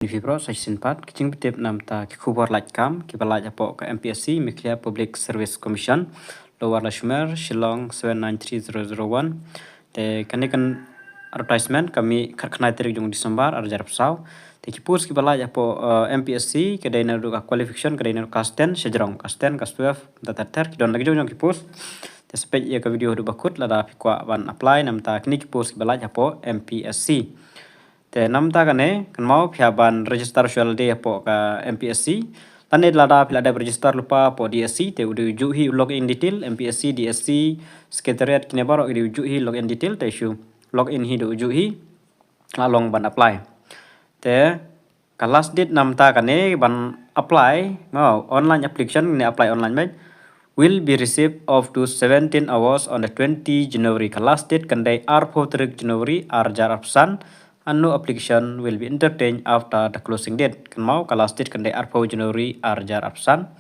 Vibro section 4 kicing bitip nam ta kikubor kam kibalaj apo ka MPSC Nuclear Public Service Commission Lower Lashmer Shillong 793001 te kanikan advertisement kami karkhnai tarik jung Disember arjar psau te kipus kibalaj apo MPSC kedai na duka qualification kedai na class 10 sejrong class 10 class 12 datatar kidon lagi jong kipus te spek ya ka video du bakut lada pikwa ban apply nam ta kini kipus kibalaj apo MPSC te nam ta kane kan mau piaban register social day apo ka MPSC tane lada pilada register lupa po DSC te udu juhi login detail MPSC DSC secretariat kine baro udu juhi login detail te shu login hi du juhi along ban apply te ka last date nam ta kane ban apply mau online application ne apply online mai will be received of to 17 hours on the 20 January ka last date kan day R4 January arjar apsan and no application will be entertained after the closing date. Kan mau kalau state kan R4 Januari arjar absan.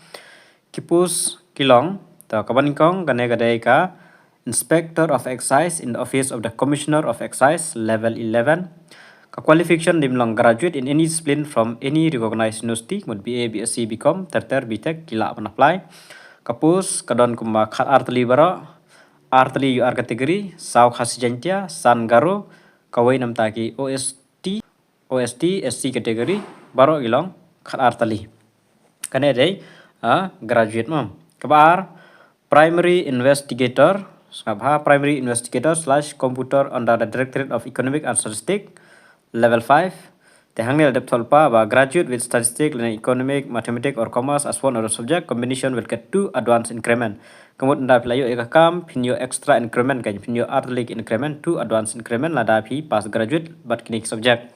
Kipus kilong to kaban kong kan ka Inspector of Excise in the Office of the Commissioner of Excise level 11. Ka qualification dimlang graduate in any discipline from any recognized university would be A, BSc, BCom, terter, BTech kila apan apply. Kapus kadon kuma khat artli baro artli UR kategori sau khas jantia san garo kawai nam taki OST SC kategori baro ilong khat artali kane dei graduate mam kabar primary investigator sabha primary investigator / computer under the Directorate of Economic and Statistics level 5 te hangnel dep tholpa ba graduate with statistics and economic mathematics or commerce as one of the subject combination will get 2 advanced increment kamut nda playo ekakam pinyo extra increment kan pinyo artlik increment 2 advanced increment lada phi pass graduate but kinik subject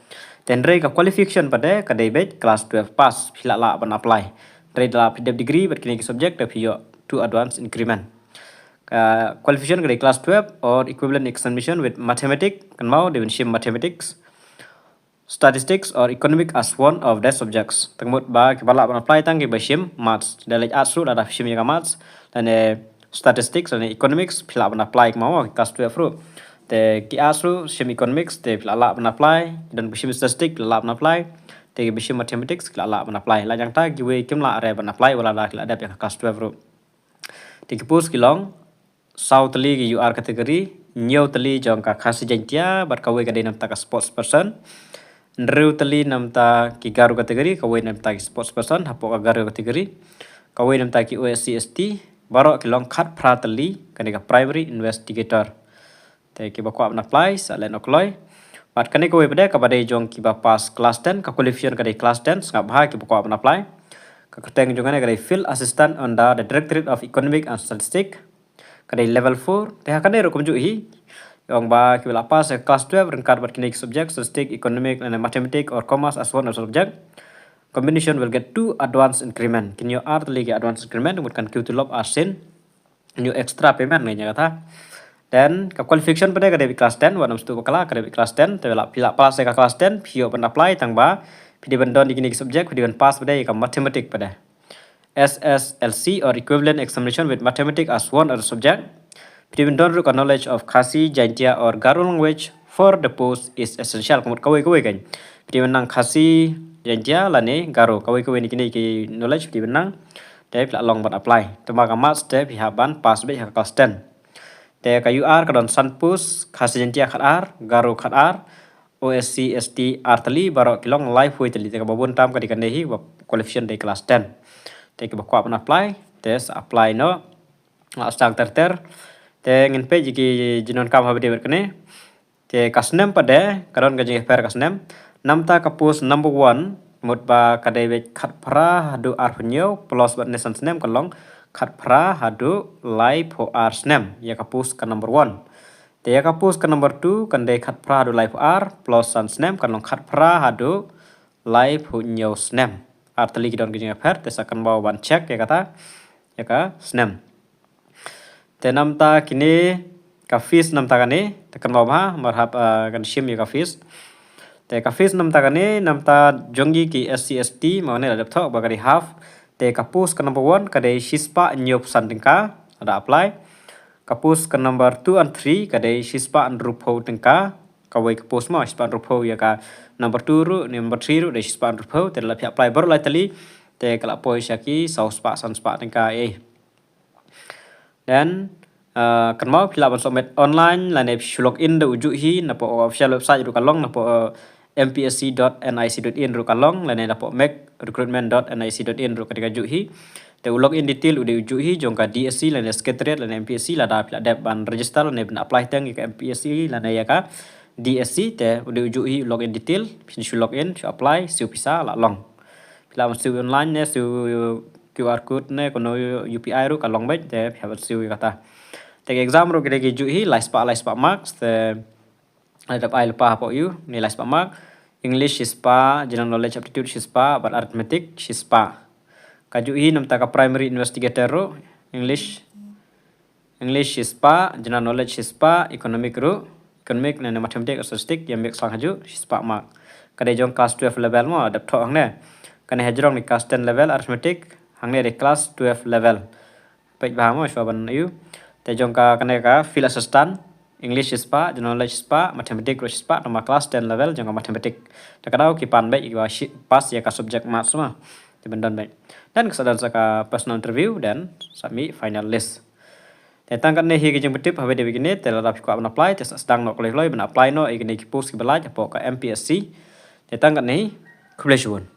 tenre ka qualification pada kadai bet class 12 pass phila la ban apply re la pdf degree but kinik subject te phi 2 advanced increment qualification kadai class 12 or equivalent examination with mathematics kan mau devin shim mathematics statistics or economic as one of their subjects. Tengmut ba kibala ban apply tang ki bashim maths dalej asru ada shim ya maths dan statistics dan economics phila ban apply mau class 12 ru te ki asru shim economics te phila la ban apply dan bashim statistics phila la ban apply te bashim mathematics phila la ban apply la jang ta ki we kim la are ban apply wala la phila ada ya class 12 ru te ki pus kilong south league UR category new tali jong ka khasi jantia bat kawe ka denam ta ka sports person Nrew tali namta ki garu kategori kawai namta ki sports person hapo ka garu kategori kawai namta ki OSC ST baro ki long khat pra tali kanika primary investigator te ki bakwa apply salen okloi pat kane kawai pada ka badai jong ki ba pass class 10 ka qualification kadai class 10 ngap ha ki bakwa apply ka keteng jongane kadai field assistant under the Directorate of Economic and Statistics kadai level 4 te hakane ro kumju hi Yang ba kibala pas class 12 rengkar bat kinik subject statistics economic and mathematics or commerce as one of subject combination will get 2 advanced increment kinyo art lagi advanced increment mutkan qtulop asin new extra payment nya kata dan ka qualification pada ka class 10 wanam stu kala ka class 10 te la pila pas ka class 10 pio ban apply tang ba pidi bandon di kinik subject pidi ban pass pada ka mathematics pada SSLC or equivalent examination with mathematics as one of the subject Even don't require knowledge of Khasi, Jaintia or Garo language for the post is essential. Kamut kawai kan. Even nang Khasi, Jaintia lane Garo kawai ni kini ki knowledge even nang they long but apply. Temaga math step haban pass be class 10. Te ka UR kadon sanpus Khasi Jaintia khat R, Garo khat R, OSC ST artali baro kilong live way tali te ka babun tam ka dikanehi qualification day class 10. Te ka bakwa apply, test apply no. Astang terter te ngin pe jiki jinon kam habide berkene te kasnem pada karon gaji per kasnem namta kapus number 1 mut ba kadai be khat pra hadu ar punyo plus bat nesan snem kalong khat pra hadu live ho ar snem ya kapus ka number 1 te ya kapus ka number 2 kandai khat pra hadu live ar plus san snem kalong khat pra hadu live ho nyo snem artali kidon gaji per te sakan bawa ban check ya kata ya ka snem te namta kini kafis namta kane tekan bawa marhab kan shim ya kafis te kafis namta kane namta jongi ki SCST maune la laptop bagari half te kapus ke number 1 kadai shispa nyop sandingka ada apply kapus ke number 2 and 3 kadai shispa andrupo tengka kawai ke post mo span rupo ya ka number 2 ru number 3 ru de span rupo te la apply baru la tali te kala poi syaki sau spa san spa tengka dan kan mau pila ban submit online la ne log in de uju hi na po official website ru kalong na po mpsc.nic.in ru kalong la ne na po make recruitment.nic.in ru ketika ju hi te log in detail udah uju hi jongka DSC la ne secretariat la ne MPSC la da pila dep ban register la ne ban apply tang ke MPSC la ne ya ka DSC te udah uju hi log in detail shu log in shu apply siu pisa la long pila ban siu online ne siu QR code ne kono UPI ru kalong baik te pia ban siu kata te exam ru gede ju hi la spa marks te ada ai lupa po you nilai spa mark English spa general knowledge aptitude spa but arithmetic spa kaju hi nam ta ka primary investigator ro English spa general knowledge spa economic na mathematics statistic yang mek sang haju spa mark kade jong class 12 level mo adap tho ne kane hajrong ni class 10 level arithmetic hangne de class 12 level pek ba mo shwa ban you te jong ka kane ka field assistant English spa, general knowledge spa, mathematics spa, nama kelas 10 level jangan matematik. Terkadang kipan baik iwa pas ya ka subjek math semua. Dibendan baik. Dan kesadaran saka personal interview dan submit final list. Tentang kan nehi kijeng betip habe de begini telah ko apply tes sedang nok loi ben apply no igni ki post ki belaj po ka MPSC. Tentang kan nehi kubleshun.